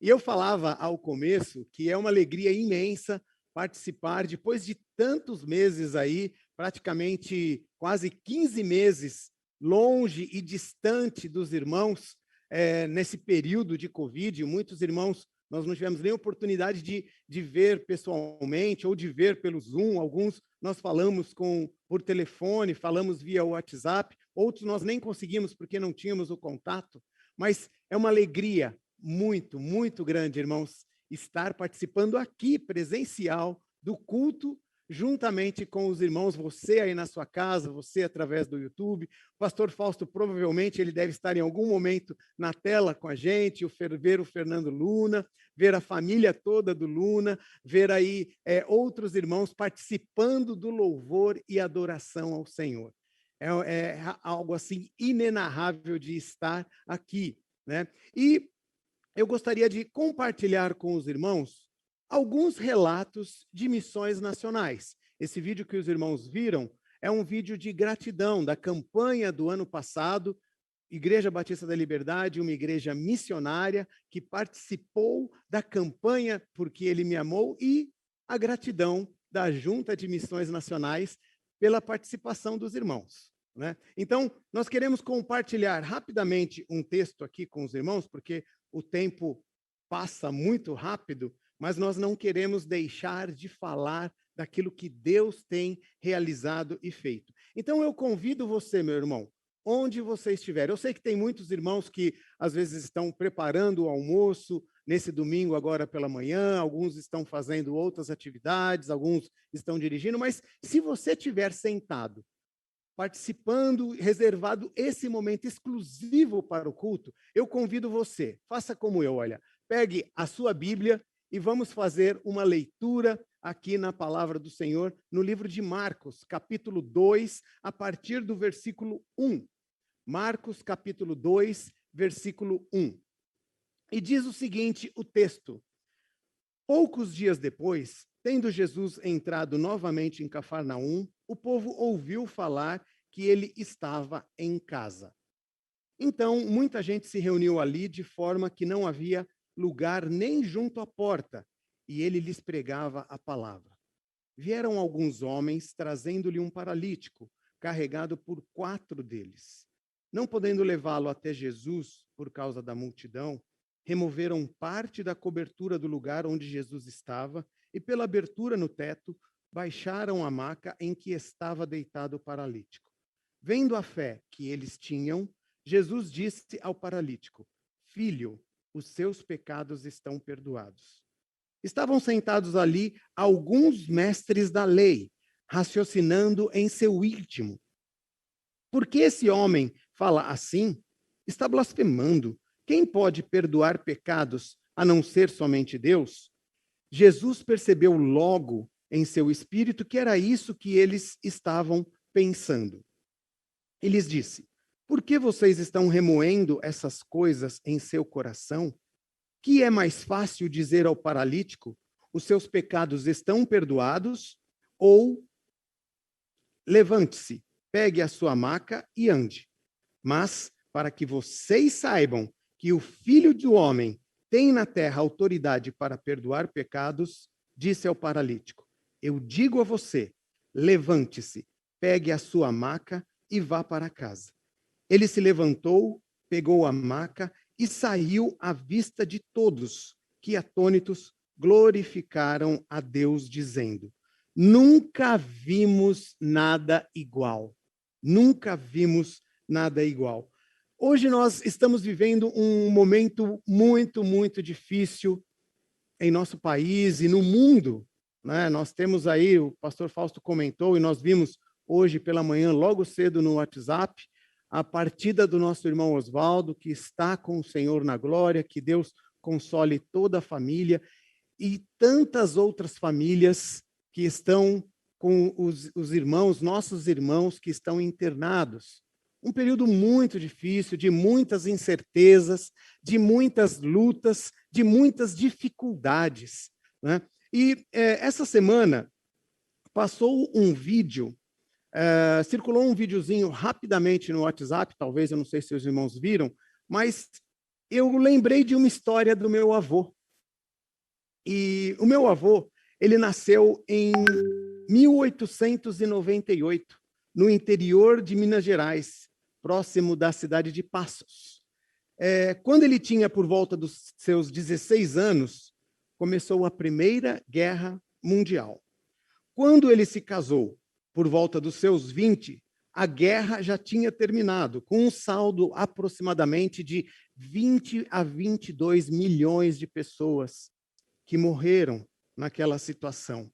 E eu falava ao começo que é uma alegria imensa participar, depois de tantos meses aí, praticamente quase 15 meses longe e distante dos irmãos, nesse período de Covid, muitos irmãos nós não tivemos nem oportunidade de ver pessoalmente ou de ver pelo Zoom, alguns nós falamos por telefone, falamos via WhatsApp, outros nós nem conseguimos porque não tínhamos o contato, mas é uma alegria muito, muito grande, irmãos, estar participando aqui, presencial, do culto, juntamente com os irmãos, você aí na sua casa, você através do YouTube. O pastor Fausto, provavelmente, ele deve estar em algum momento na tela com a gente, ver o Fernando Luna, ver a família toda do Luna, ver aí outros irmãos participando do louvor e adoração ao Senhor. É algo assim inenarrável de estar aqui, né? E eu gostaria de compartilhar com os irmãos alguns relatos de missões nacionais. Esse vídeo que os irmãos viram é um vídeo de gratidão da campanha do ano passado, Igreja Batista da Liberdade, uma igreja missionária que participou da campanha Porque Ele Me Amou, e a gratidão da Junta de Missões Nacionais pela participação dos irmãos, né? Então, nós queremos compartilhar rapidamente um texto aqui com os irmãos, porque o tempo passa muito rápido, mas nós não queremos deixar de falar daquilo que Deus tem realizado e feito. Então, eu convido você, meu irmão, onde você estiver. Eu sei que tem muitos irmãos que, às vezes, estão preparando o almoço nesse domingo, agora pela manhã, alguns estão fazendo outras atividades, alguns estão dirigindo, mas se você estiver sentado, participando, reservado esse momento exclusivo para o culto, eu convido você, faça como eu, olha, pegue a sua Bíblia e vamos fazer uma leitura aqui na palavra do Senhor, no livro de Marcos, capítulo 2, a partir do versículo 1. Marcos, capítulo 2, versículo 1. E diz o seguinte, o texto: poucos dias depois, tendo Jesus entrado novamente em Cafarnaum, o povo ouviu falar que ele estava em casa. Então, muita gente se reuniu ali, de forma que não havia lugar nem junto à porta, e ele lhes pregava a palavra. Vieram alguns homens, trazendo-lhe um paralítico, carregado por 4 deles. Não podendo levá-lo até Jesus, por causa da multidão, removeram parte da cobertura do lugar onde Jesus estava, e pela abertura no teto, baixaram a maca em que estava deitado o paralítico. Vendo a fé que eles tinham, Jesus disse ao paralítico: filho, os seus pecados estão perdoados. Estavam sentados ali alguns mestres da lei, raciocinando em seu íntimo. Por que esse homem fala assim? Está blasfemando. Quem pode perdoar pecados a não ser somente Deus? Jesus percebeu logo em seu espírito que era isso que eles estavam pensando. E lhes disse: por que vocês estão remoendo essas coisas em seu coração? Que é mais fácil dizer ao paralítico: os seus pecados estão perdoados, ou levante-se, pegue a sua maca e ande. Mas, para que vocês saibam que o Filho do Homem tem na terra autoridade para perdoar pecados, disse ao paralítico: eu digo a você, levante-se, pegue a sua maca e vá para casa. Ele se levantou, pegou a maca e saiu à vista de todos, que, atônitos, glorificaram a Deus, dizendo: nunca vimos nada igual. Nunca vimos nada igual. Hoje nós estamos vivendo um momento muito, muito difícil em nosso país e no mundo, né? Nós temos aí, o pastor Fausto comentou, e nós vimos hoje pela manhã, logo cedo no WhatsApp, a partida do nosso irmão Oswaldo, que está com o Senhor na glória, que Deus console toda a família, e tantas outras famílias que estão com os irmãos, nossos irmãos que estão internados. Um período muito difícil, de muitas incertezas, de muitas lutas, de muitas dificuldades, né? E essa semana passou um vídeo, circulou um videozinho rapidamente no WhatsApp, talvez, eu não sei se os irmãos viram, mas eu lembrei de uma história do meu avô. E o meu avô, ele nasceu em 1898, no interior de Minas Gerais, próximo da cidade de Passos. Quando ele tinha por volta dos seus 16 anos, começou a Primeira Guerra Mundial. Quando ele se casou, por volta dos seus 20, a guerra já tinha terminado, com um saldo aproximadamente de 20 a 22 milhões de pessoas que morreram naquela situação.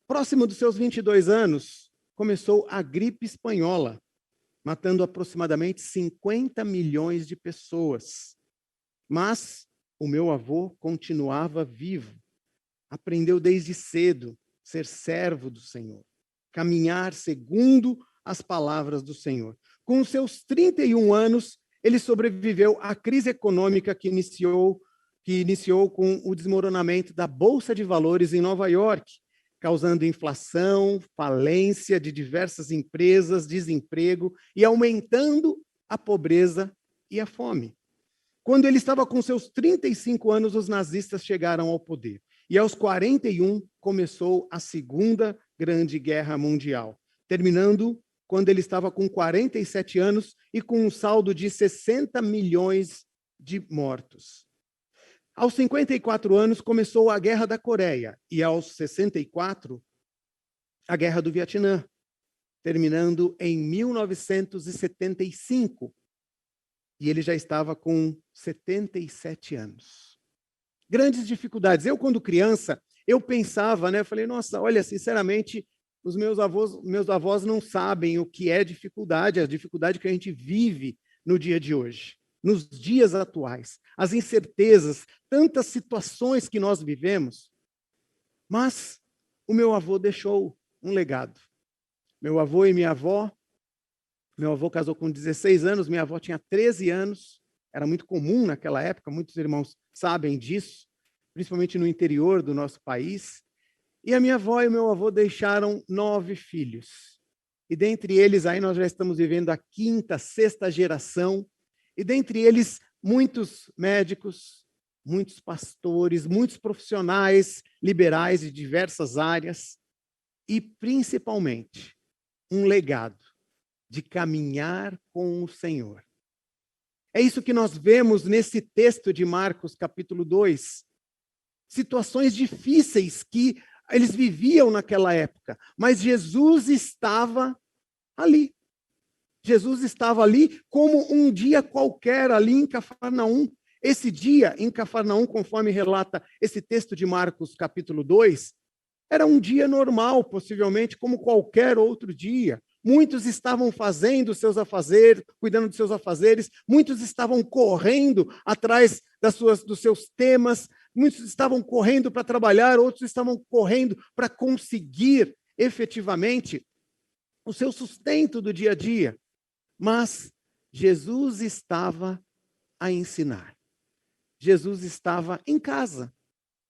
Próximo dos seus 22 anos, começou a gripe espanhola, matando aproximadamente 50 milhões de pessoas. Mas o meu avô continuava vivo. Aprendeu desde cedo ser servo do Senhor, caminhar segundo as palavras do Senhor. Com seus 31 anos, ele sobreviveu à crise econômica que iniciou com o desmoronamento da Bolsa de Valores em Nova York, causando inflação, falência de diversas empresas, desemprego e aumentando a pobreza e a fome. Quando ele estava com seus 35 anos, os nazistas chegaram ao poder. E aos 41 começou a Segunda Grande Guerra Mundial, terminando quando ele estava com 47 anos e com um saldo de 60 milhões de mortos. Aos 54 anos começou a Guerra da Coreia e aos 64 a Guerra do Vietnã, terminando em 1975. E ele já estava com 77 anos. Grandes dificuldades. Eu, quando criança, eu pensava, né? Eu falei, nossa, olha, sinceramente, os meus avós não sabem o que é dificuldade, a dificuldade que a gente vive no dia de hoje, nos dias atuais, as incertezas, tantas situações que nós vivemos. Mas o meu avô deixou um legado. Meu avô e minha avó, meu avô casou com 16 anos, minha avó tinha 13 anos, era muito comum naquela época, muitos irmãos sabem disso, principalmente no interior do nosso país. E a minha avó e o meu avô deixaram 9 filhos. E dentre eles, aí nós já estamos vivendo a 5ª, 6ª geração, e dentre eles, muitos médicos, muitos pastores, muitos profissionais liberais de diversas áreas, e principalmente um legado de caminhar com o Senhor. É isso que nós vemos nesse texto de Marcos, capítulo 2. Situações difíceis que eles viviam naquela época, mas Jesus estava ali. Jesus estava ali como um dia qualquer ali em Cafarnaum. Esse dia em Cafarnaum, conforme relata esse texto de Marcos, capítulo 2, era um dia normal, possivelmente como qualquer outro dia. Muitos estavam fazendo seus afazeres, cuidando dos seus afazeres, muitos estavam correndo atrás dos seus temas, muitos estavam correndo para trabalhar, outros estavam correndo para conseguir efetivamente o seu sustento do dia a dia. Mas Jesus estava a ensinar. Jesus estava em casa.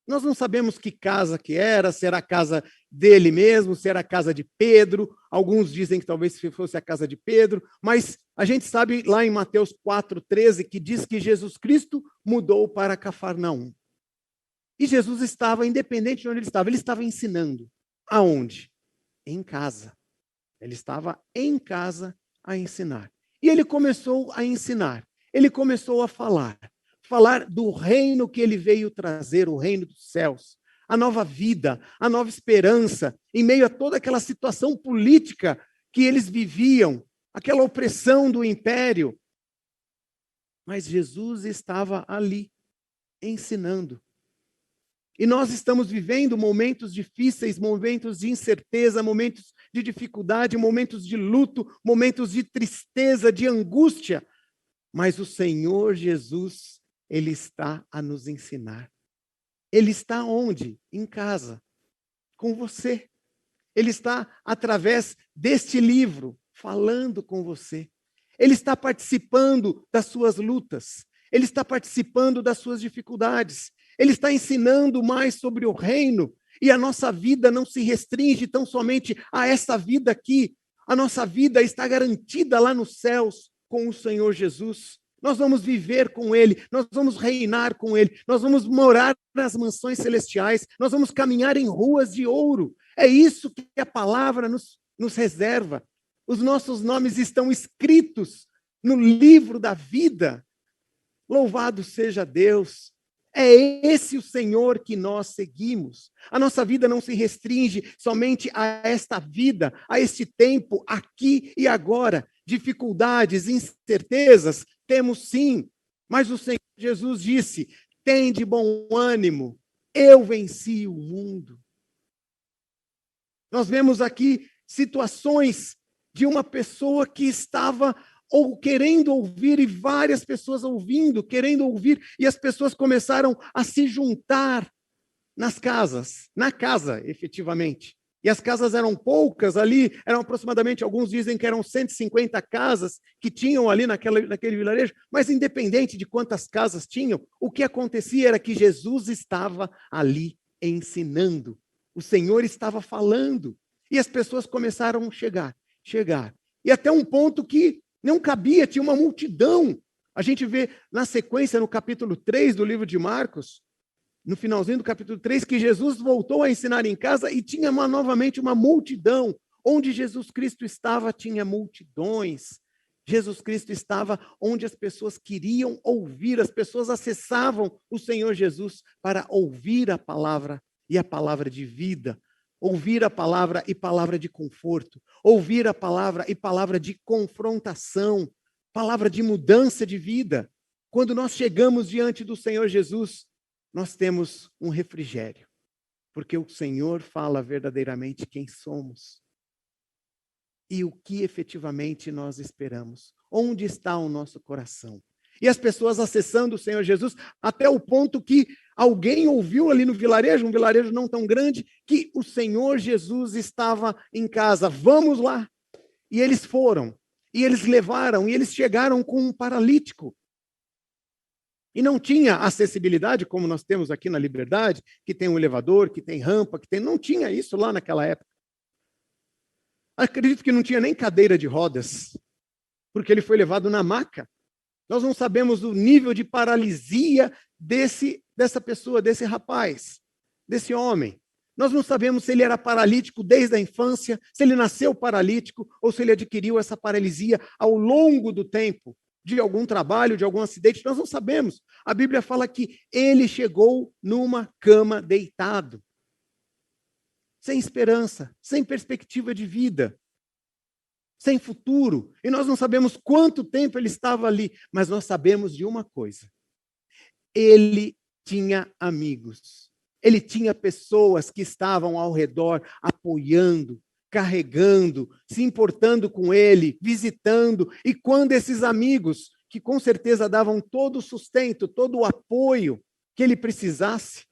Nós não sabemos que casa que era, se era a casa dele mesmo, se era a casa de Pedro. Alguns dizem que talvez fosse a casa de Pedro, mas a gente sabe lá em Mateus 4,13 que diz que Jesus Cristo mudou para Cafarnaum. E Jesus estava, independente de onde ele estava ensinando. Aonde? Em casa. Ele estava em casa a ensinar. E ele começou a ensinar. Ele começou a falar do reino que ele veio trazer, o reino dos céus, a nova vida, a nova esperança, em meio a toda aquela situação política que eles viviam, aquela opressão do império. Mas Jesus estava ali, ensinando. E nós estamos vivendo momentos difíceis, momentos de incerteza, momentos de dificuldade, momentos de luto, momentos de tristeza, de angústia. Mas o Senhor Jesus, Ele está a nos ensinar. Ele está onde? Em casa, com você. Ele está, através deste livro, falando com você. Ele está participando das suas lutas. Ele está participando das suas dificuldades. Ele está ensinando mais sobre o reino. E a nossa vida não se restringe tão somente a essa vida aqui. A nossa vida está garantida lá nos céus com o Senhor Jesus. Nós vamos viver com Ele, nós vamos reinar com Ele, nós vamos morar nas mansões celestiais, nós vamos caminhar em ruas de ouro. É isso que a palavra nos reserva. Os nossos nomes estão escritos no livro da vida. Louvado seja Deus. É esse o Senhor que nós seguimos. A nossa vida não se restringe somente a esta vida, a este tempo, aqui e agora. Dificuldades, incertezas, temos sim. Mas o Senhor Jesus disse: tende bom ânimo, eu venci o mundo. Nós vemos aqui situações de uma pessoa que estava ou querendo ouvir, e várias pessoas ouvindo, querendo ouvir, e as pessoas começaram a se juntar nas casas, na casa, efetivamente. E as casas eram poucas ali, eram aproximadamente, alguns dizem que eram 150 casas que tinham ali naquele vilarejo, mas independente de quantas casas tinham, o que acontecia era que Jesus estava ali ensinando. O Senhor estava falando. E as pessoas começaram a chegar. E até um ponto que não cabia, tinha uma multidão. A gente vê na sequência, no capítulo 3 do livro de Marcos, no finalzinho do capítulo 3, que Jesus voltou a ensinar em casa e tinha novamente uma multidão. Onde Jesus Cristo estava, tinha multidões. Jesus Cristo estava onde as pessoas queriam ouvir, as pessoas acessavam o Senhor Jesus para ouvir a palavra e a palavra de vida. Ouvir a palavra e palavra de conforto, ouvir a palavra e palavra de confrontação, palavra de mudança de vida. Quando nós chegamos diante do Senhor Jesus, nós temos um refrigério, porque o Senhor fala verdadeiramente quem somos e o que efetivamente nós esperamos, onde está o nosso coração. E as pessoas acessando o Senhor Jesus até o ponto que alguém ouviu ali no vilarejo, um vilarejo não tão grande, que o Senhor Jesus estava em casa. Vamos lá. E eles foram, e eles levaram, e eles chegaram com um paralítico. E não tinha acessibilidade, como nós temos aqui na Liberdade, que tem um elevador, que tem rampa, não tinha isso lá naquela época. Acredito que não tinha nem cadeira de rodas, porque ele foi levado na maca. Nós não sabemos o nível de paralisia dessa pessoa, desse rapaz, desse homem. Nós não sabemos se ele era paralítico desde a infância, se ele nasceu paralítico, ou se ele adquiriu essa paralisia ao longo do tempo, de algum trabalho, de algum acidente. Nós não sabemos. A Bíblia fala que ele chegou numa cama deitado, sem esperança, sem perspectiva de vida, sem futuro, e nós não sabemos quanto tempo ele estava ali, mas nós sabemos de uma coisa: ele tinha amigos, ele tinha pessoas que estavam ao redor, apoiando, carregando, se importando com ele, visitando, e quando esses amigos, que com certeza davam todo o sustento, todo o apoio que ele precisasse,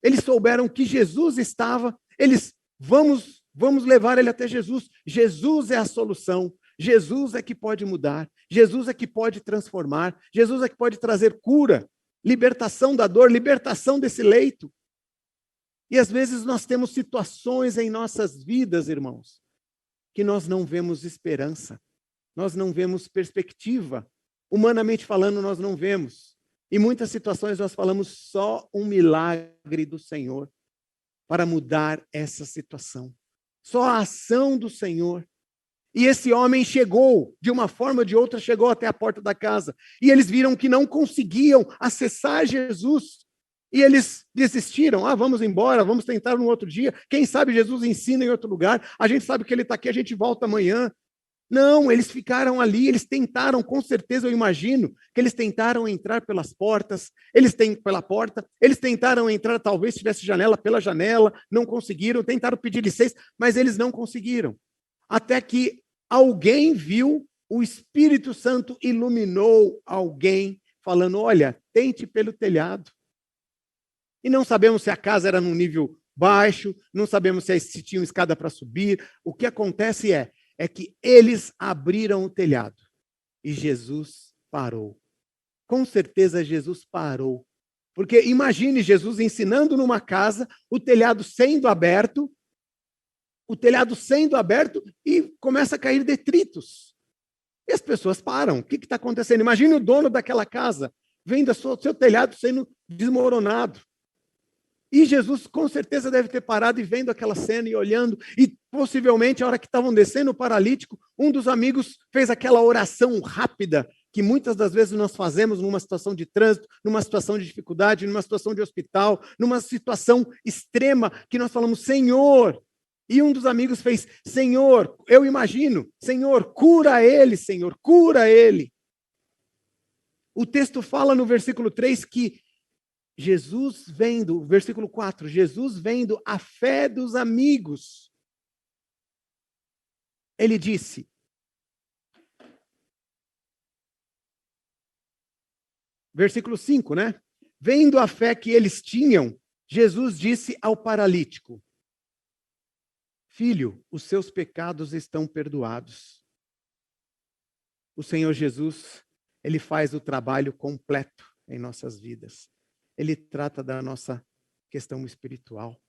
eles souberam que Jesus estava, eles, vamos levar ele até Jesus. Jesus é a solução. Jesus é que pode mudar. Jesus é que pode transformar. Jesus é que pode trazer cura, libertação da dor, libertação desse leito. E às vezes nós temos situações em nossas vidas, irmãos, que nós não vemos esperança. Nós não vemos perspectiva. Humanamente falando, nós não vemos. Em muitas situações nós falamos só um milagre do Senhor para mudar essa situação. Só a ação do Senhor. E esse homem chegou, de uma forma ou de outra, chegou até a porta da casa. E eles viram que não conseguiam acessar Jesus. E eles desistiram. Vamos embora, vamos tentar no outro dia. Quem sabe Jesus ensina em outro lugar. A gente sabe que ele está aqui, a gente volta amanhã. Não, eles ficaram ali, eles tentaram, com certeza eu imagino, que eles tentaram entrar pelas portas, pela porta, eles tentaram entrar, talvez tivesse janela, pela janela, não conseguiram, tentaram pedir licença, mas eles não conseguiram. Até que alguém viu, o Espírito Santo iluminou alguém, falando: olha, tente pelo telhado. E não sabemos se a casa era num nível baixo, não sabemos se tinha escada para subir. O que acontece é que eles abriram o telhado e Jesus parou. Com certeza Jesus parou. Porque imagine Jesus ensinando numa casa, o telhado sendo aberto e começa a cair detritos. E as pessoas param. O que está acontecendo? Imagine o dono daquela casa vendo o seu telhado sendo desmoronado. E Jesus, com certeza, deve ter parado e vendo aquela cena e olhando. E possivelmente, a hora que estavam descendo o paralítico, um dos amigos fez aquela oração rápida que muitas das vezes nós fazemos numa situação de trânsito, numa situação de dificuldade, numa situação de hospital, numa situação extrema, que nós falamos, Senhor. E um dos amigos fez, Senhor, eu imagino, Senhor, cura ele, Senhor, cura ele. O texto fala no versículo 3 que Jesus vendo, versículo 4, Jesus vendo a fé dos amigos, ele disse, versículo 5, né? Vendo a fé que eles tinham, Jesus disse ao paralítico, filho, os seus pecados estão perdoados. O Senhor Jesus, ele faz o trabalho completo em nossas vidas. Ele trata da nossa questão espiritual,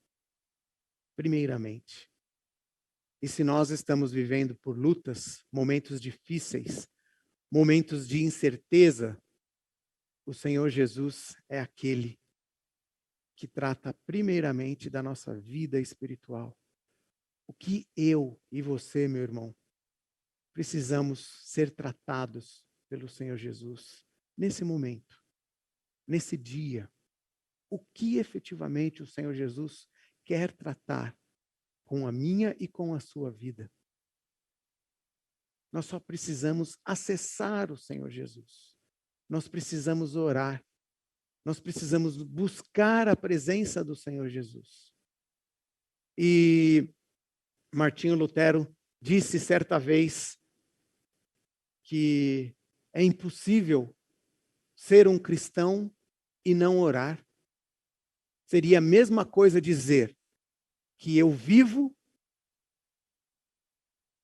primeiramente. E se nós estamos vivendo por lutas, momentos difíceis, momentos de incerteza, o Senhor Jesus é aquele que trata primeiramente da nossa vida espiritual. O que eu e você, meu irmão, precisamos ser tratados pelo Senhor Jesus nesse momento, nesse dia. O que efetivamente o Senhor Jesus quer tratar com a minha e com a sua vida? Nós só precisamos acessar o Senhor Jesus. Nós precisamos orar. Nós precisamos buscar a presença do Senhor Jesus. E Martinho Lutero disse certa vez que é impossível ser um cristão e não orar. Seria a mesma coisa dizer que eu vivo,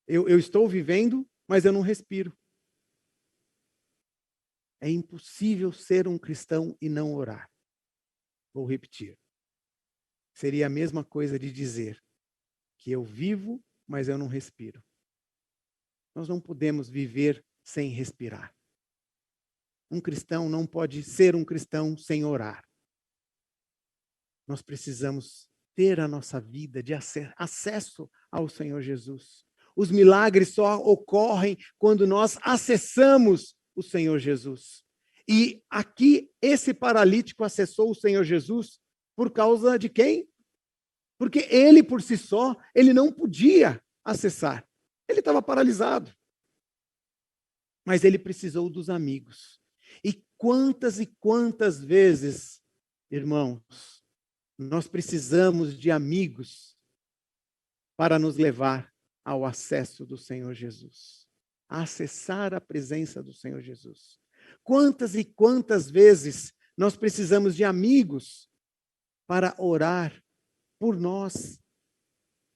eu estou vivendo, mas eu não respiro. É impossível ser um cristão e não orar. Vou repetir. Seria a mesma coisa de dizer que eu vivo, mas eu não respiro. Nós não podemos viver sem respirar. Um cristão não pode ser um cristão sem orar. Nós precisamos ter a nossa vida de acesso ao Senhor Jesus. Os milagres só ocorrem quando nós acessamos o Senhor Jesus. E aqui, esse paralítico acessou o Senhor Jesus por causa de quem? Porque ele, por si só, ele não podia acessar. Ele estava paralisado. Mas ele precisou dos amigos. E quantas vezes, irmãos, nós precisamos de amigos para nos levar ao acesso do Senhor Jesus, a acessar a presença do Senhor Jesus. Quantas e quantas vezes nós precisamos de amigos para orar por nós,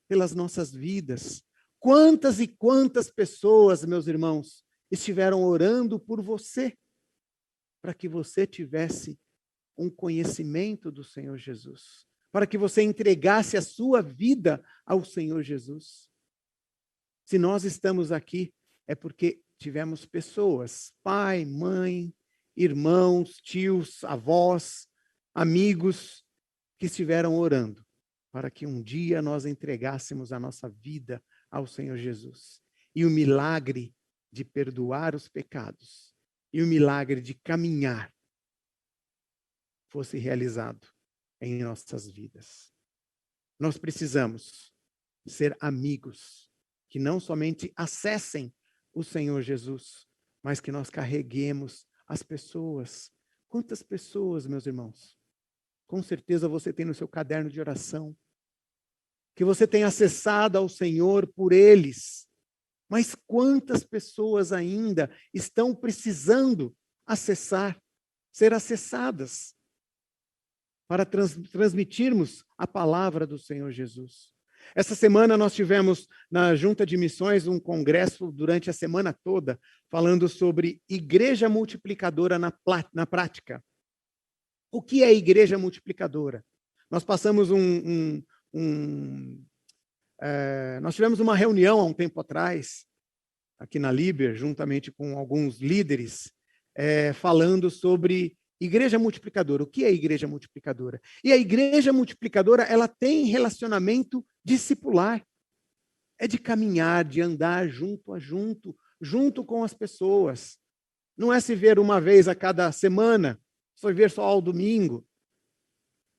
pelas nossas vidas. Quantas e quantas pessoas, meus irmãos, estiveram orando por você, para que você tivesse um conhecimento do Senhor Jesus, para que você entregasse a sua vida ao Senhor Jesus. Se nós estamos aqui, é porque tivemos pessoas, pai, mãe, irmãos, tios, avós, amigos, que estiveram orando, para que um dia nós entregássemos a nossa vida ao Senhor Jesus. E o milagre de perdoar os pecados, e o milagre de caminhar, fosse realizado em nossas vidas. Nós precisamos ser amigos que não somente acessem o Senhor Jesus, mas que nós carreguemos as pessoas. Quantas pessoas, meus irmãos? Com certeza você tem no seu caderno de oração, que você tem acessado ao Senhor por eles. Mas quantas pessoas ainda estão precisando acessar, ser acessadas, para transmitirmos a palavra do Senhor Jesus. Essa semana nós tivemos na Junta de Missões um congresso durante a semana toda, falando sobre igreja multiplicadora na prática. O que é igreja multiplicadora? Nós passamos nós tivemos uma reunião há um tempo atrás, aqui na Liber, juntamente com alguns líderes, falando sobre igreja multiplicadora. O que é igreja multiplicadora? E a igreja multiplicadora, ela tem relacionamento discipular. É de caminhar, de andar junto a junto com as pessoas. Não é se ver uma vez a cada semana, só ver só ao domingo.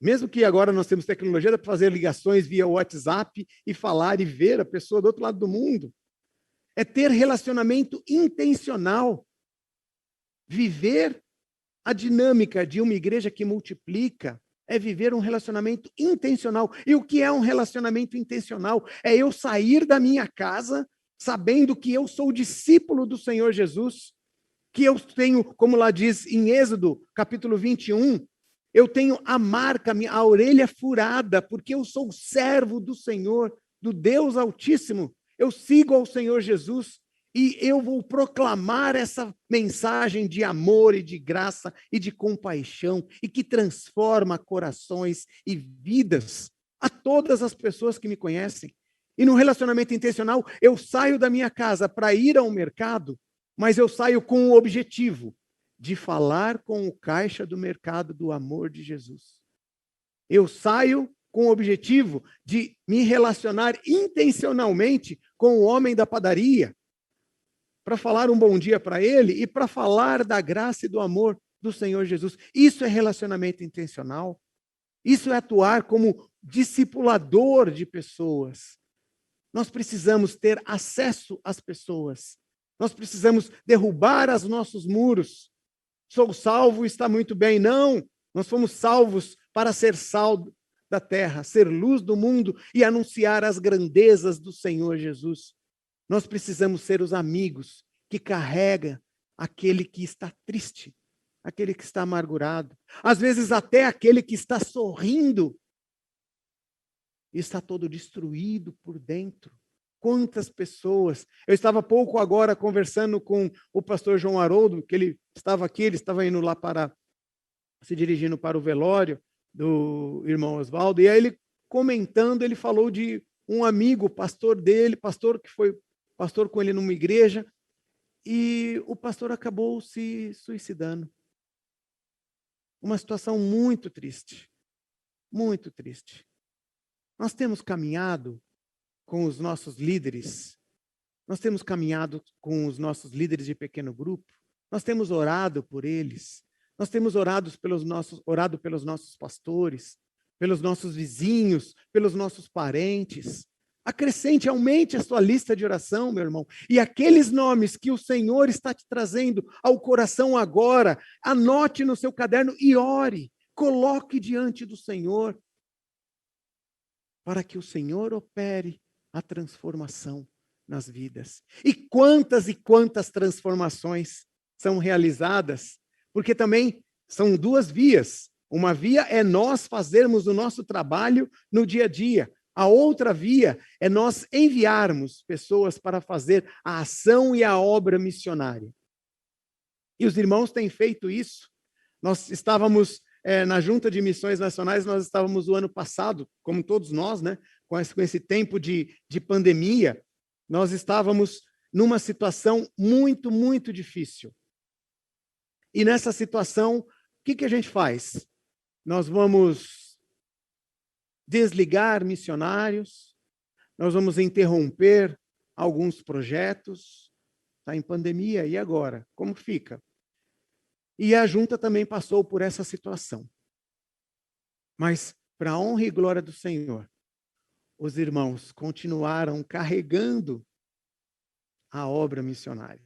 Mesmo que agora nós temos tecnologia para fazer ligações via WhatsApp e falar e ver a pessoa do outro lado do mundo. É ter relacionamento intencional. Viver a dinâmica de uma igreja que multiplica é viver um relacionamento intencional. E o que é um relacionamento intencional? É eu sair da minha casa sabendo que eu sou discípulo do Senhor Jesus, que eu tenho, como lá diz em Êxodo, capítulo 21, eu tenho a marca, a orelha furada, porque eu sou servo do Senhor, do Deus Altíssimo. Eu sigo ao Senhor Jesus e eu vou proclamar essa mensagem de amor e de graça e de compaixão e que transforma corações e vidas a todas as pessoas que me conhecem. E no relacionamento intencional, eu saio da minha casa para ir ao mercado, mas eu saio com o objetivo de falar com o caixa do mercado do amor de Jesus. Eu saio com o objetivo de me relacionar intencionalmente com o homem da padaria, para falar um bom dia para ele e para falar da graça e do amor do Senhor Jesus. Isso é relacionamento intencional. Isso é atuar como discipulador de pessoas. Nós precisamos ter acesso às pessoas. Nós precisamos derrubar os nossos muros. Sou salvo, está muito bem. Não, nós fomos salvos para ser sal da terra, ser luz do mundo e anunciar as grandezas do Senhor Jesus. Nós precisamos ser os amigos que carregam aquele que está triste, aquele que está amargurado. Às vezes até aquele que está sorrindo e está todo destruído por dentro. Quantas pessoas. Eu estava há pouco agora conversando com o pastor João Haroldo, que ele estava aqui, ele estava indo lá se dirigindo para o velório do irmão Oswaldo, e aí ele comentando, ele falou de um amigo, pastor dele, pastor que foi pastor com ele numa igreja, e o pastor acabou se suicidando. Uma situação muito triste, muito triste. Nós temos caminhado com os nossos líderes, nós temos caminhado com os nossos líderes de pequeno grupo, nós temos orado por eles, nós temos orado pelos nossos pastores, pelos nossos vizinhos, pelos nossos parentes. Acrescente, aumente a sua lista de oração, meu irmão, e aqueles nomes que o Senhor está te trazendo ao coração agora, anote no seu caderno e ore, coloque diante do Senhor, para que o Senhor opere a transformação nas vidas. E quantas transformações são realizadas, porque também são duas vias. Uma via é nós fazermos o nosso trabalho no dia a dia. A outra via é nós enviarmos pessoas para fazer a ação e a obra missionária. E os irmãos têm feito isso. Nós estávamos na Junta de Missões Nacionais, nós estávamos o ano passado, como todos nós, né, com esse tempo de pandemia, nós estávamos numa situação muito, muito difícil. E nessa situação, o que a gente faz? Nós vamos desligar missionários, nós vamos interromper alguns projetos, está em pandemia, e agora? Como fica? E a junta também passou por essa situação. Mas, para a honra e glória do Senhor, os irmãos continuaram carregando a obra missionária,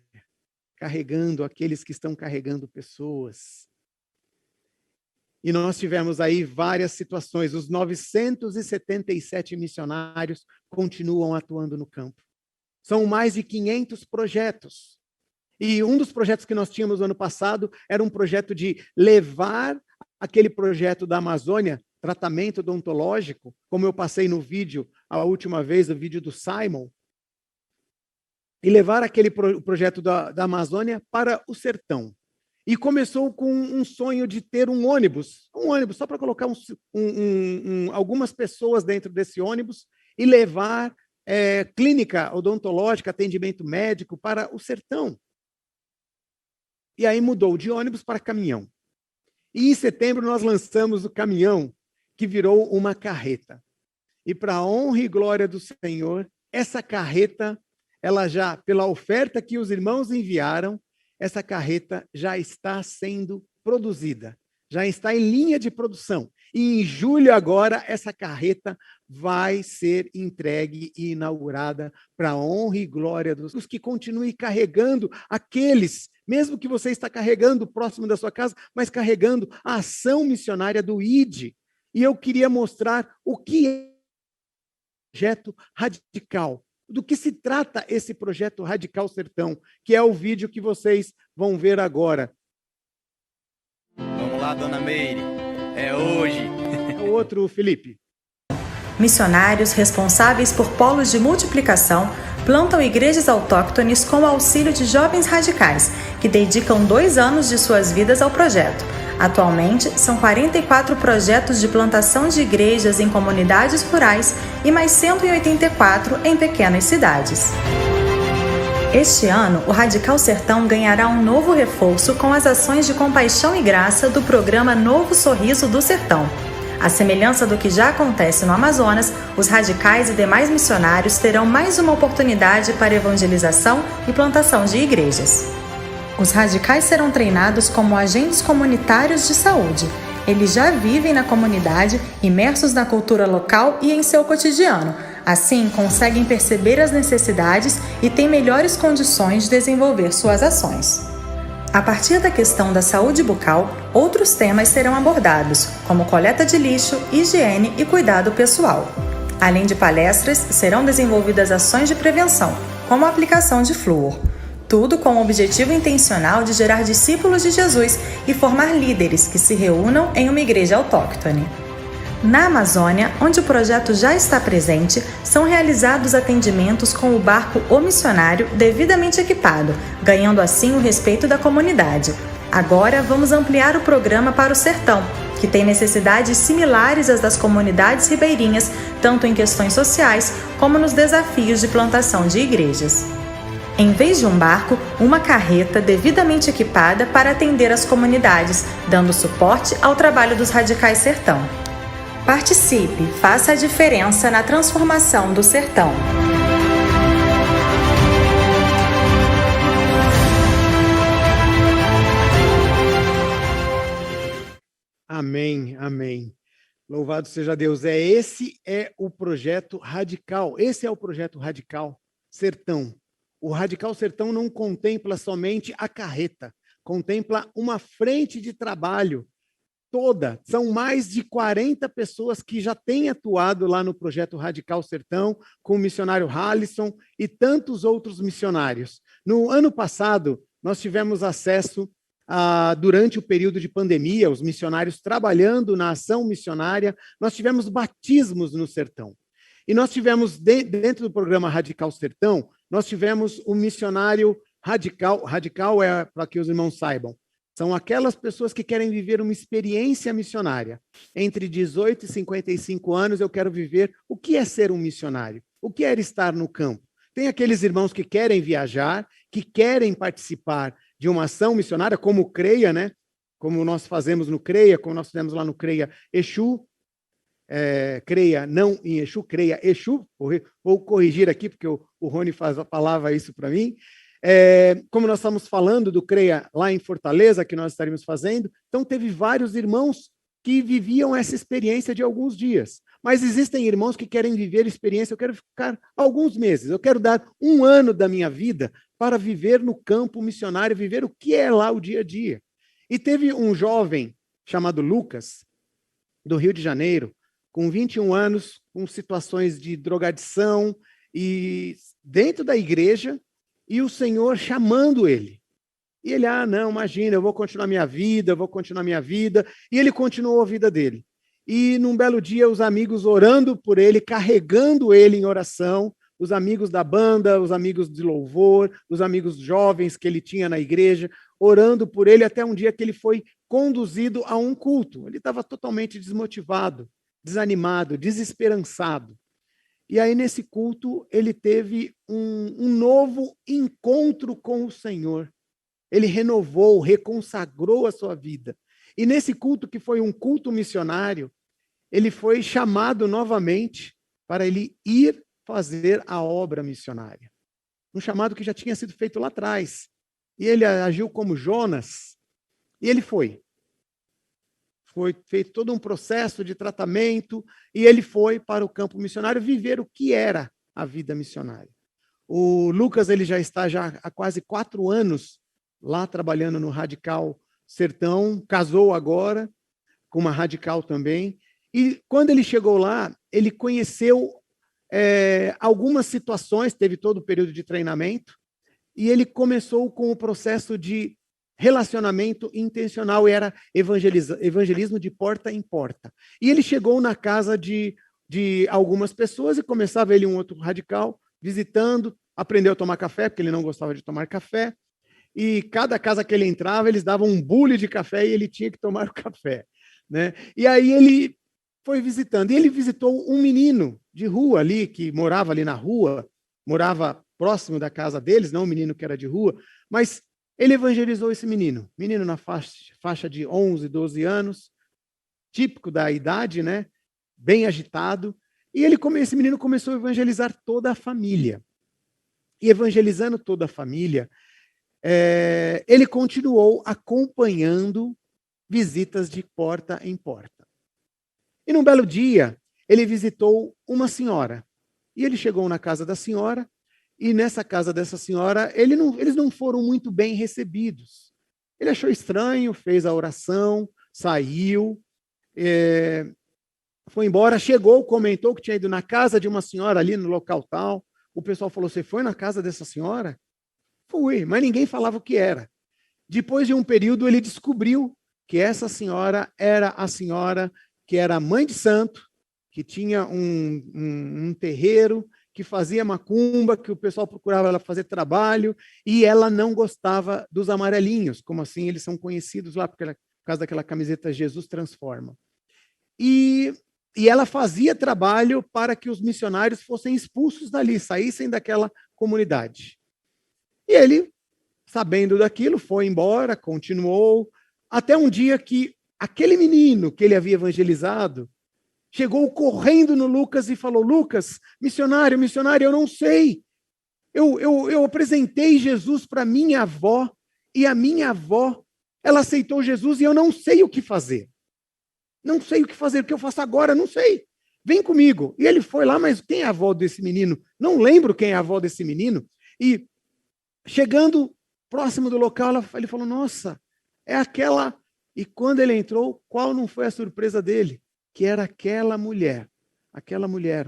carregando aqueles que estão carregando pessoas. E nós tivemos aí várias situações. Os 977 missionários continuam atuando no campo. São mais de 500 projetos. E um dos projetos que nós tínhamos no ano passado era um projeto de levar aquele projeto da Amazônia, tratamento odontológico, como eu passei no vídeo, a última vez, o vídeo do Simon, e levar aquele projeto da Amazônia para o sertão. E começou com um sonho de ter um ônibus só para colocar algumas pessoas dentro desse ônibus e levar clínica odontológica, atendimento médico para o sertão. E aí mudou de ônibus para caminhão. E em setembro nós lançamos o caminhão, que virou uma carreta. E para a honra e glória do Senhor, essa carreta, ela já, pela oferta que os irmãos enviaram, essa carreta já está sendo produzida, já está em linha de produção. E em julho agora, essa carreta vai ser entregue e inaugurada para a honra e glória dos que continue carregando aqueles, mesmo que você está carregando próximo da sua casa, mas carregando a ação missionária do ID. E eu queria mostrar o que é projeto radical. Do que se trata esse projeto Radical Sertão, que é o vídeo que vocês vão ver agora. Vamos lá, dona Meire. É hoje. É o outro, Felipe. Missionários responsáveis por polos de multiplicação plantam igrejas autóctones com o auxílio de jovens radicais, que dedicam 2 anos de suas vidas ao projeto. Atualmente, são 44 projetos de plantação de igrejas em comunidades rurais e mais 184 em pequenas cidades. Este ano, o Radical Sertão ganhará um novo reforço com as ações de compaixão e graça do programa Novo Sorriso do Sertão. À semelhança do que já acontece no Amazonas, os radicais e demais missionários terão mais uma oportunidade para evangelização e plantação de igrejas. Os radicais serão treinados como agentes comunitários de saúde. Eles já vivem na comunidade, imersos na cultura local e em seu cotidiano. Assim, conseguem perceber as necessidades e têm melhores condições de desenvolver suas ações. A partir da questão da saúde bucal, outros temas serão abordados, como coleta de lixo, higiene e cuidado pessoal. Além de palestras, serão desenvolvidas ações de prevenção, como a aplicação de flúor. Tudo com o objetivo intencional de gerar discípulos de Jesus e formar líderes que se reúnam em uma igreja autóctone. Na Amazônia, onde o projeto já está presente, são realizados atendimentos com o barco O Missionário devidamente equipado, ganhando assim o respeito da comunidade. Agora vamos ampliar o programa para o sertão, que tem necessidades similares às das comunidades ribeirinhas, tanto em questões sociais como nos desafios de plantação de igrejas. Em vez de um barco, uma carreta devidamente equipada para atender as comunidades, dando suporte ao trabalho dos radicais sertão. Participe, faça a diferença na transformação do sertão. Amém, amém. Louvado seja Deus. Esse é o projeto radical. Esse é o projeto Radical Sertão. O Radical Sertão não contempla somente a carreta, contempla uma frente de trabalho toda. São mais de 40 pessoas que já têm atuado lá no projeto Radical Sertão, com o missionário Halisson e tantos outros missionários. No ano passado, nós tivemos acesso durante o período de pandemia, os missionários trabalhando na ação missionária, nós tivemos batismos no sertão. E nós tivemos, dentro do programa Radical Sertão, nós tivemos um missionário radical. Radical é, para que os irmãos saibam, são aquelas pessoas que querem viver uma experiência missionária. Entre 18 e 55 anos, eu quero viver o que é ser um missionário, o que é estar no campo. Tem aqueles irmãos que querem viajar, que querem participar de uma ação missionária, como o CREA, né? Como nós fazemos no CREA, como nós fizemos lá no CREA Exu, CREA não em Exu, CREA Exu, vou corrigir aqui, porque o Rony falava isso para mim. Como nós estamos falando do CREA lá em Fortaleza, que nós estaríamos fazendo, então teve vários irmãos que viviam essa experiência de alguns dias. Mas existem irmãos que querem viver experiência, eu quero ficar alguns meses, eu quero dar 1 ano da minha vida para viver no campo missionário, viver o que é lá o dia a dia. E teve um jovem chamado Lucas, do Rio de Janeiro, com 21 anos, com situações de drogadição, e dentro da igreja, e o Senhor chamando ele. E ele, não, imagina, eu vou continuar minha vida, e ele continuou a vida dele. E num belo dia, os amigos orando por ele, carregando ele em oração, os amigos da banda, os amigos de louvor, os amigos jovens que ele tinha na igreja, orando por ele, até um dia que ele foi conduzido a um culto. Ele estava totalmente desmotivado, desanimado, desesperançado. E aí, nesse culto, ele teve um novo encontro com o Senhor. Ele renovou, reconsagrou a sua vida. E nesse culto, que foi um culto missionário, ele foi chamado novamente para ele ir fazer a obra missionária. Um chamado que já tinha sido feito lá atrás. E ele agiu como Jonas, e ele foi. Foi feito todo um processo de tratamento, e ele foi para o campo missionário viver o que era a vida missionária. O Lucas, ele já está há quase 4 anos lá trabalhando no Radical Sertão, casou agora com uma radical também, e quando ele chegou lá, ele conheceu algumas situações, teve todo o período de treinamento, e ele começou com o processo de relacionamento intencional, era evangelismo de porta em porta. E ele chegou na casa de algumas pessoas e começava ele um outro radical, visitando, aprendeu a tomar café, porque ele não gostava de tomar café, e cada casa que ele entrava, eles davam um bule de café e ele tinha que tomar o café, né? E aí ele foi visitando, e ele visitou um menino de rua ali, que morava ali na rua, morava próximo da casa deles, não um menino que era de rua, mas ele evangelizou esse menino na faixa de 11, 12 anos, típico da idade, né? Bem agitado, e esse menino começou a evangelizar toda a família. E evangelizando toda a família, ele continuou acompanhando visitas de porta em porta. E num belo dia, ele visitou uma senhora. E ele chegou na casa da senhora, e nessa casa dessa senhora, eles não foram muito bem recebidos. Ele achou estranho, fez a oração, saiu, foi embora, chegou, comentou que tinha ido na casa de uma senhora ali no local tal. O pessoal falou: você foi na casa dessa senhora? Fui, mas ninguém falava o que era. Depois de um período, ele descobriu que essa senhora era a senhora que era mãe de santo, que tinha um terreiro, que fazia macumba, que o pessoal procurava ela fazer trabalho, e ela não gostava dos amarelinhos, como assim eles são conhecidos lá, por causa daquela camiseta Jesus Transforma. E ela fazia trabalho para que os missionários fossem expulsos dali, saíssem daquela comunidade. E ele, sabendo daquilo, foi embora, continuou, até um dia que aquele menino que ele havia evangelizado chegou correndo no Lucas e falou: Lucas, missionário, eu não sei. Eu apresentei Jesus para minha avó, e a minha avó, ela aceitou Jesus, e eu não sei o que fazer. Não sei o que fazer, o que eu faço agora, não sei. Vem comigo. E ele foi lá, mas quem é a avó desse menino? Não lembro quem é a avó desse menino. E chegando próximo do local, ele falou: nossa, é aquela... E quando ele entrou, qual não foi a surpresa dele? Que era aquela mulher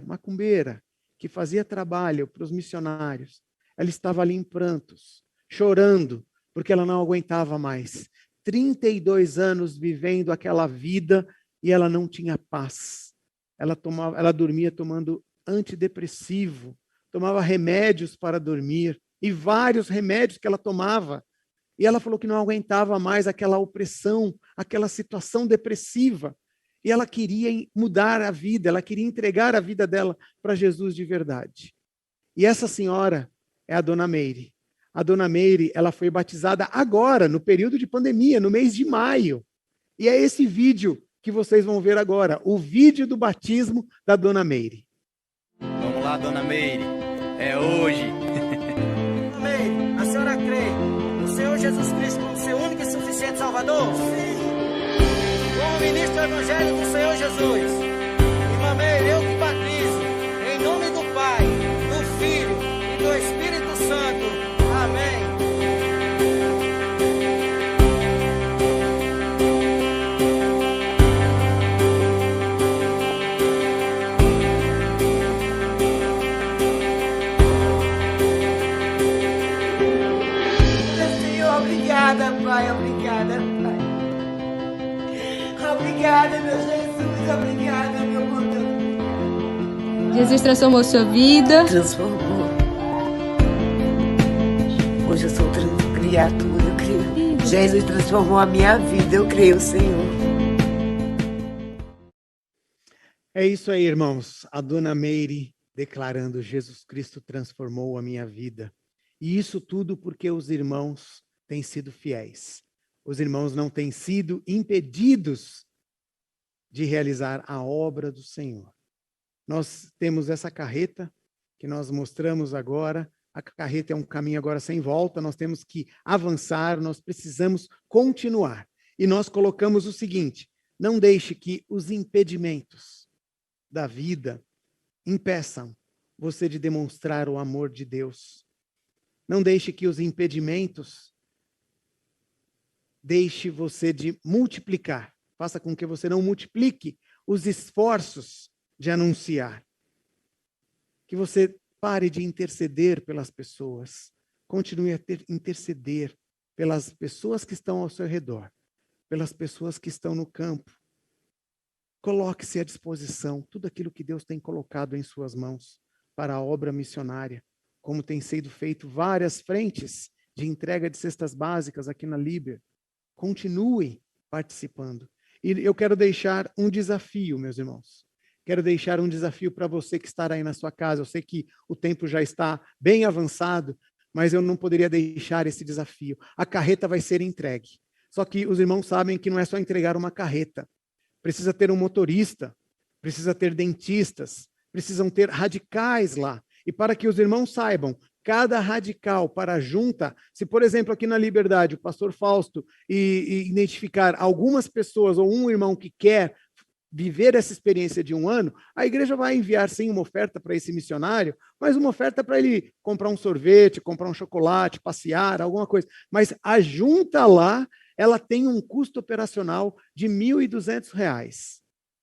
macumbeira, que fazia trabalho para os missionários. Ela estava ali em prantos, chorando, porque ela não aguentava mais. 32 anos vivendo aquela vida e ela não tinha paz. Ela dormia tomando antidepressivo, tomava remédios para dormir, e vários remédios que ela tomava. E ela falou que não aguentava mais aquela opressão, aquela situação depressiva. E ela queria mudar a vida, ela queria entregar a vida dela para Jesus de verdade. E essa senhora é a Dona Meire. A Dona Meire, ela foi batizada agora, no período de pandemia, no mês de maio. E é esse vídeo que vocês vão ver agora, o vídeo do batismo da Dona Meire. Vamos lá, Dona Meire, é hoje. Dona Meire, a senhora crê no Senhor Jesus Cristo como seu único e suficiente Salvador? Sim. Como ministro do Evangelho do Senhor Jesus. Irmã Meire, eu te batizo em nome do Pai, do Filho e do Espírito Santo. Amém. Senhor, obrigada, Pai, obrigada, Pai. Obrigada, meu Jesus, obrigada, meu bom Deus. Jesus transformou sua vida. Transformou. Hoje eu sou criatura, eu creio. Jesus transformou a minha vida, eu creio, Senhor. É isso aí, irmãos. A Dona Meire declarando: Jesus Cristo transformou a minha vida. E isso tudo porque os irmãos têm sido fiéis. Os irmãos não têm sido impedidos de realizar a obra do Senhor. Nós temos essa carreta que nós mostramos agora. A carreta é um caminho agora sem volta, nós temos que avançar, nós precisamos continuar. E nós colocamos o seguinte: não deixe que os impedimentos da vida impeçam você de demonstrar o amor de Deus. Não deixe que os impedimentos deixe você de multiplicar. Faça com que você não multiplique os esforços de anunciar. Que você pare de interceder pelas pessoas. Continue a interceder pelas pessoas que estão ao seu redor, pelas pessoas que estão no campo. Coloque-se à disposição tudo aquilo que Deus tem colocado em suas mãos para a obra missionária, como tem sido feito várias frentes de entrega de cestas básicas aqui na Líber. Continue participando. E eu quero deixar um desafio, meus irmãos. Quero deixar um desafio para você que está aí na sua casa. Eu sei que o tempo já está bem avançado, mas eu não poderia deixar esse desafio. A carreta vai ser entregue. Só que os irmãos sabem que não é só entregar uma carreta. Precisa ter um motorista, precisa ter dentistas, precisam ter radicais lá. E para que os irmãos saibam, cada radical para a junta, se, por exemplo, aqui na Liberdade, o pastor Fausto identificar algumas pessoas ou um irmão que quer viver essa experiência de um ano, a igreja vai enviar, sim, uma oferta para esse missionário, mas uma oferta para ele comprar um sorvete, comprar um chocolate, passear, alguma coisa. Mas a junta lá, ela tem um custo operacional de R$ 1.200.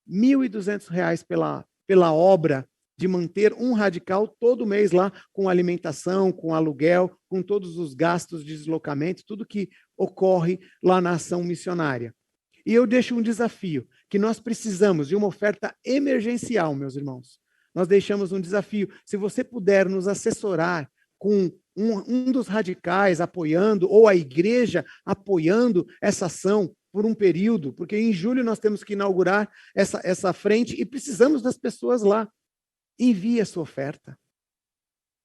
R$ 1.200 pela obra de manter um radical todo mês lá, com alimentação, com aluguel, com todos os gastos de deslocamento, tudo que ocorre lá na ação missionária. E eu deixo um desafio, que nós precisamos de uma oferta emergencial, meus irmãos. Nós deixamos um desafio. Se você puder nos assessorar com um dos radicais apoiando, ou a igreja apoiando essa ação por um período, porque em julho nós temos que inaugurar essa frente e precisamos das pessoas lá. Envie a sua oferta.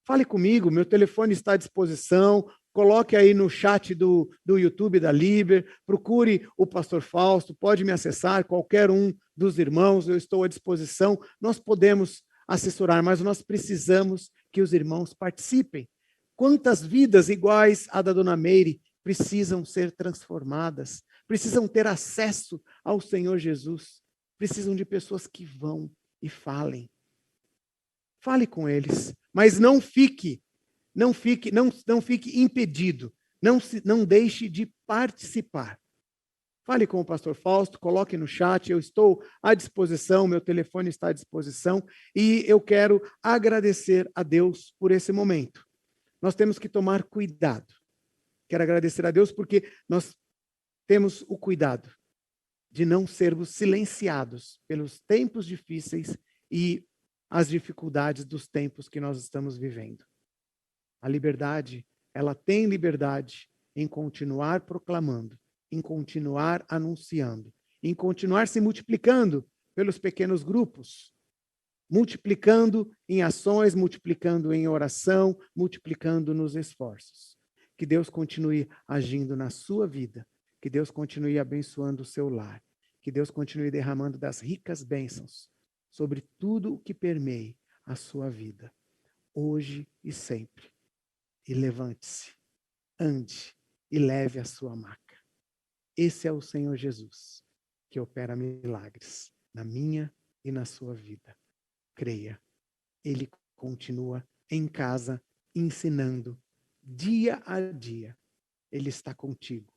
Fale comigo, meu telefone está à disposição. Coloque aí no chat do YouTube da Liber, procure o pastor Fausto, pode me acessar, qualquer um dos irmãos, eu estou à disposição. Nós podemos assessorar, mas nós precisamos que os irmãos participem. Quantas vidas iguais à da dona Meire precisam ser transformadas, precisam ter acesso ao Senhor Jesus, precisam de pessoas que vão e falem. Fale com eles, mas não fique impedido, não deixe de participar. Fale com o pastor Fausto, coloque no chat, eu estou à disposição, meu telefone está à disposição, e eu quero agradecer a Deus por esse momento. Nós temos que tomar cuidado. Quero agradecer a Deus porque nós temos o cuidado de não sermos silenciados pelos tempos difíceis e as dificuldades dos tempos que nós estamos vivendo. A liberdade, ela tem liberdade em continuar proclamando, em continuar anunciando, em continuar se multiplicando pelos pequenos grupos, multiplicando em ações, multiplicando em oração, multiplicando nos esforços. Que Deus continue agindo na sua vida, que Deus continue abençoando o seu lar, que Deus continue derramando das ricas bênçãos sobre tudo o que permeie a sua vida, hoje e sempre. E levante-se, ande e leve a sua maca. Esse é o Senhor Jesus, que opera milagres na minha e na sua vida. Creia, Ele continua em casa, ensinando, dia a dia. Ele está contigo,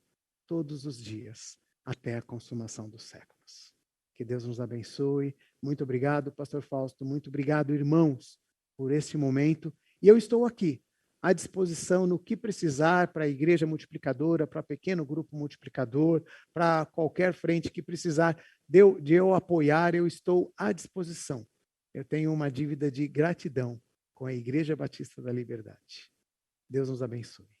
todos os dias, até a consumação dos séculos. Que Deus nos abençoe. Muito obrigado, pastor Fausto. Muito obrigado, irmãos, por este momento. E eu estou aqui, à disposição no que precisar para a igreja multiplicadora, para pequeno grupo multiplicador, para qualquer frente que precisar de eu apoiar, eu estou à disposição. Eu tenho uma dívida de gratidão com a Igreja Batista da Liberdade. Deus nos abençoe.